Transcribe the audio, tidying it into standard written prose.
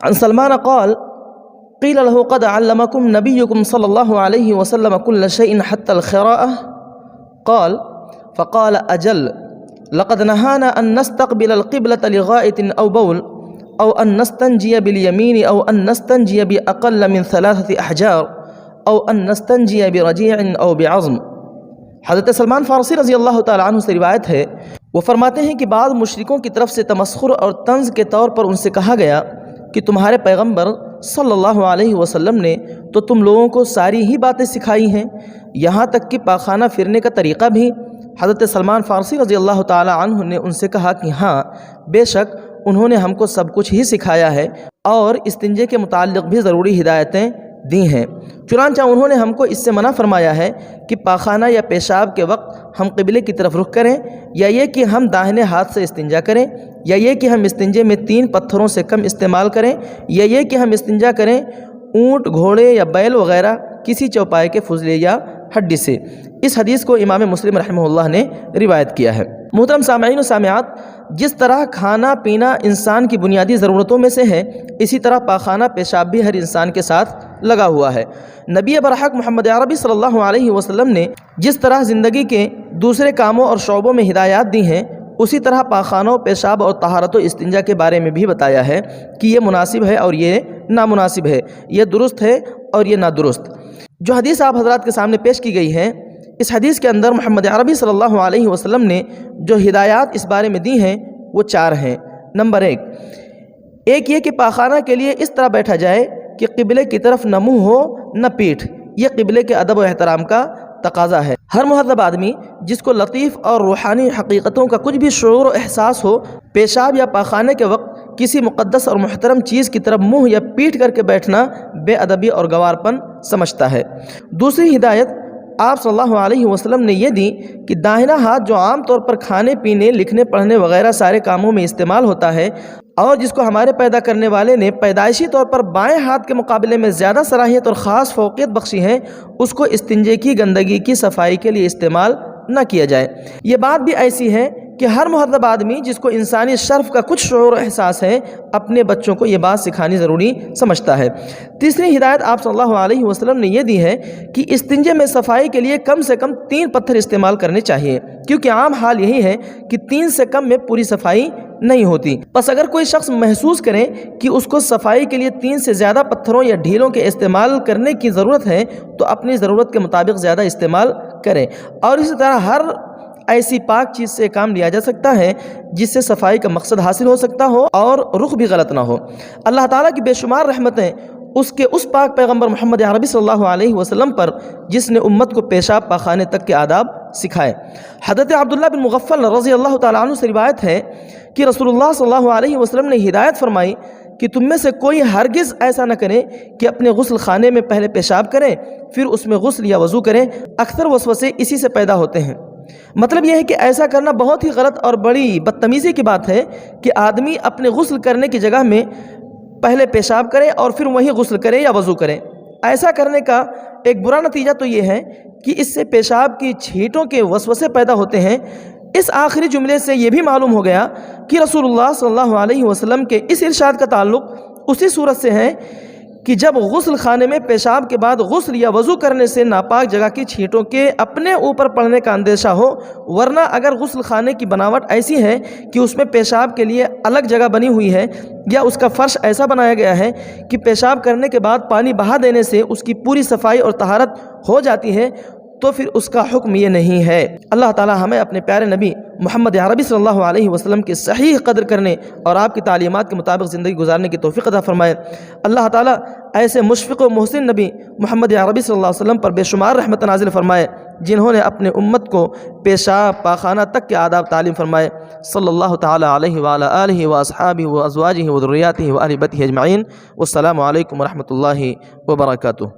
عن سلمان قال قيل له قد علمكم نبيكم صلى الله عليه وسلم كل شيء حتى الخراءة قال فقال أجل لقد نهانا أن نستقبل القبلة لغائط أو بول أو أن نستنجي باليمين أو أن نستنجي بأقل من 3 أحجار أو أن نستنجي برجيع أو بعظم۔ حضرت سلمان فارسی رضی اللہ تعالیٰ عنہ سے روایت ہے، وہ فرماتے ہیں کہ بعض مشرکوں کی طرف سے تمسخر اور طنز کے طور پر ان سے کہا گیا کہ تمہارے پیغمبر صلی اللہ علیہ وسلم نے تو تم لوگوں کو ساری ہی باتیں سکھائی ہیں، یہاں تک کہ پاخانہ پھرنے کا طریقہ بھی۔ حضرت سلمان فارسی رضی اللہ تعالیٰ عنہ نے ان سے کہا کہ ہاں بے شک انہوں نے ہم کو سب کچھ ہی سکھایا ہے اور استنجے کے متعلق بھی ضروری ہدایتیں دی ہیں، چنانچہ انہوں نے ہم کو اس سے منع فرمایا ہے کہ پاخانہ یا پیشاب کے وقت ہم قبلے کی طرف رخ کریں، یا یہ کہ ہم داہنے ہاتھ سے استنجا کریں، یا یہ کہ ہم استنجے میں 3 پتھروں سے کم استعمال کریں، یا یہ کہ ہم استنجا کریں اونٹ، گھوڑے یا بیل وغیرہ کسی چوپائے کے فضلے یا ہڈی سے۔ اس حدیث کو امام مسلم رحمہ اللہ نے روایت کیا ہے۔ محترم سامعین و سامعات، جس طرح کھانا پینا انسان کی بنیادی ضرورتوں میں سے ہے، اسی طرح پاخانہ پیشاب بھی ہر انسان کے ساتھ لگا ہوا ہے۔ نبی برحق محمد عربی صلی اللہ علیہ وسلم نے جس طرح زندگی کے دوسرے کاموں اور شعبوں میں ہدایات دی ہیں، اسی طرح پاخانوں، پیشاب اور طہارت و استنجا کے بارے میں بھی بتایا ہے کہ یہ مناسب ہے اور یہ نامناسب ہے، یہ درست ہے اور یہ نادرست۔ جو حدیث آپ حضرات کے سامنے پیش کی گئی ہے، اس حدیث کے اندر محمد عربی صلی اللہ علیہ وسلم نے جو ہدایات اس بارے میں دی ہیں وہ 4 ہیں۔ نمبر 1 یہ کہ پاخانہ کے لیے اس طرح بیٹھا جائے کہ قبلے کی طرف نہ منہ ہو نہ پیٹھ، یہ قبلے کے ادب و احترام کا تقاضا ہے۔ ہر مہذب آدمی جس کو لطیف اور روحانی حقیقتوں کا کچھ بھی شعور و احساس ہو، پیشاب یا پاخانے کے وقت کسی مقدس اور محترم چیز کی طرف منہ یا پیٹھ کر کے بیٹھنا بے ادبی اور گوار پن سمجھتا ہے۔ دوسری ہدایت آپ صلی اللہ علیہ وسلم نے یہ دی کہ داہنا ہاتھ جو عام طور پر کھانے پینے، لکھنے پڑھنے وغیرہ سارے کاموں میں استعمال ہوتا ہے، اور جس کو ہمارے پیدا کرنے والے نے پیدائشی طور پر بائیں ہاتھ کے مقابلے میں زیادہ صلاحیت اور خاص فوقیت بخشی ہے، اس کو استنجے کی، گندگی کی صفائی کے لیے استعمال نہ کیا جائے۔ یہ بات بھی ایسی ہے کہ ہر مہذب آدمی جس کو انسانی شرف کا کچھ شعور و احساس ہے، اپنے بچوں کو یہ بات سکھانی ضروری سمجھتا ہے۔ تیسری ہدایت آپ صلی اللہ علیہ وسلم نے یہ دی ہے کہ استنجے میں صفائی کے لیے کم سے کم 3 پتھر استعمال کرنے چاہیے، کیونکہ عام حال یہی ہے کہ 3 سے کم میں پوری صفائی نہیں ہوتی۔ بس اگر کوئی شخص محسوس کرے کہ اس کو صفائی کے لیے 3 سے زیادہ پتھروں یا ڈھیلوں کے استعمال کرنے کی ضرورت ہے تو اپنی ضرورت کے مطابق زیادہ استعمال کرے، اور اسی طرح ہر ایسی پاک چیز سے کام لیا جا سکتا ہے جس سے صفائی کا مقصد حاصل ہو سکتا ہو اور رخ بھی غلط نہ ہو۔ اللہ تعالیٰ کی بے شمار رحمتیں اس پاک پیغمبر محمد عربی صلی اللہ علیہ وسلم پر جس نے امت کو پیشاب پاخانے تک کے آداب سکھائے۔ حضرت عبداللہ بن مغفل رضی اللہ تعالیٰ عنہ سے روایت ہے کہ رسول اللہ صلی اللہ علیہ وسلم نے ہدایت فرمائی کہ تم میں سے کوئی ہرگز ایسا نہ کرے کہ اپنے غسل خانے میں پہلے پیشاب کریں پھر اس میں غسل یا وضو کریں، اکثر وسوسے اسی سے پیدا ہوتے ہیں۔ مطلب یہ ہے کہ ایسا کرنا بہت ہی غلط اور بڑی بدتمیزی کی بات ہے کہ آدمی اپنے غسل کرنے کی جگہ میں پہلے پیشاب کرے اور پھر وہیں غسل کرے یا وضو کرے۔ ایسا کرنے کا ایک برا نتیجہ تو یہ ہے کہ اس سے پیشاب کی چھینٹوں کے وسوسے پیدا ہوتے ہیں۔ اس آخری جملے سے یہ بھی معلوم ہو گیا کہ رسول اللہ صلی اللہ علیہ وسلم کے اس ارشاد کا تعلق اسی صورت سے ہے کہ جب غسل خانے میں پیشاب کے بعد غسل یا وضو کرنے سے ناپاک جگہ کی چھینٹوں کے اپنے اوپر پڑنے کا اندیشہ ہو، ورنہ اگر غسل خانے کی بناوٹ ایسی ہے کہ اس میں پیشاب کے لیے الگ جگہ بنی ہوئی ہے یا اس کا فرش ایسا بنایا گیا ہے کہ پیشاب کرنے کے بعد پانی بہا دینے سے اس کی پوری صفائی اور طہارت ہو جاتی ہے، تو پھر اس کا حکم یہ نہیں ہے۔ اللہ تعالی ہمیں اپنے پیارے نبی محمد عربی صلی اللہ علیہ وسلم کی صحیح قدر کرنے اور آپ کی تعلیمات کے مطابق زندگی گزارنے کی توفیق عطا فرمائے۔ اللہ تعالی ایسے مشفق و محسن نبی محمد عربی صلی اللہ علیہ وسلم پر بے شمار رحمت نازل فرمائے جنہوں نے اپنے امت کو پیشاب پاخانہ تک کے آداب تعلیم فرمائے۔ صلی اللہ تعالی علیہ وعلی آلہ واصحابہ وازواجہ وذریاتہ وآل بیتہ اجمعین۔ والسلام علیکم ورحمۃ اللہ وبرکاتہ۔